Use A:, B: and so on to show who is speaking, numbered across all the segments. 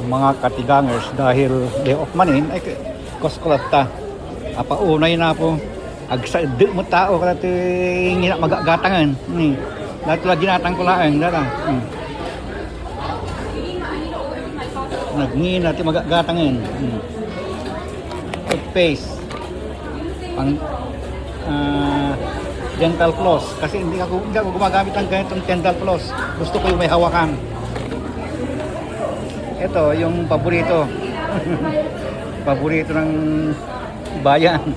A: mga katigangers dahil day off manin ay koskolata apaunay na po agsa di mo tao kada ngina magagatangan ni lahat lagi ginatang ko laang dara nagngina ti magagatangan toothpaste pang dental floss kasi hindi ako gumagamit ng ganitong dental floss, gusto ko yung may hawakan. Ito yung paborito paborito ng bayan,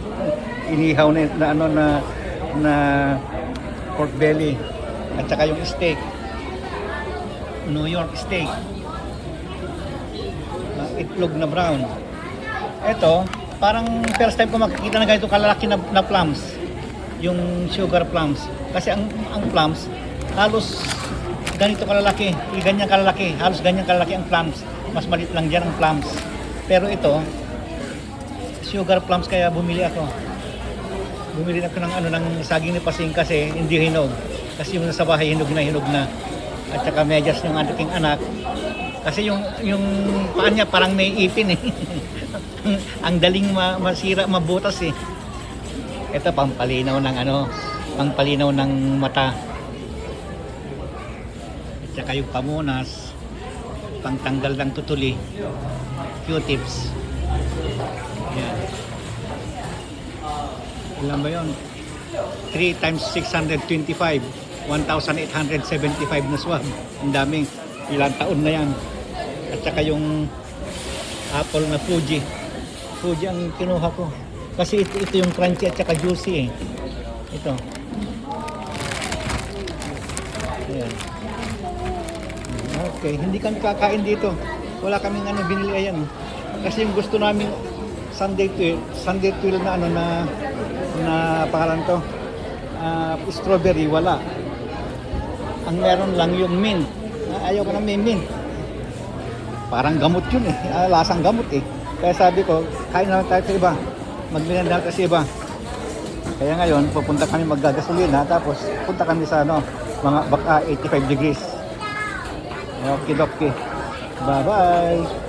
A: inihaw na pork belly at saka yung steak, New York steak, itlog na brown. Ito parang first time ko makikita na ganito kalalaki na plums, yung sugar plums, kasi ang plums halos ganito kalalaki, ganyan kalalaki, halos ganyan kalalaki ang plums, mas maliit lang dyan ang plums. Pero ito sugar plums, kaya bumili ako ng saging ni Pasing kasi hindi hinog, kasi yung nasa bahay hinog na at saka medyas ng aking anak kasi yung paan niya parang may ipin ang daling masira, mabutas ito pampalinaw ng mata at saka yung pamunas, pangtanggal ng tutuli, Q-tips. Yan. Ilan ba yun? 3 times 625, 1,875 na swab. Ang daming, ilang taon na yan. At saka yung apple na Fuji ang kinuha ko kasi ito yung crunchy at saka juicy ito. Ayan. Okay, hindi kami kakain dito, wala kaming binili. Ayan, kasi yung gusto namin Sunday 12 na pangalan to, strawberry, wala. Ang meron lang yung mint. Ayaw ko na may mint, parang gamot yun lasang gamot kaya sabi ko kain na lang tayo sa iba, magmerienda tayo sa iba. Kaya ngayon pupunta kami maggagasolina, tapos punta kami sa mga baka 85 degrees. Okay, bye bye.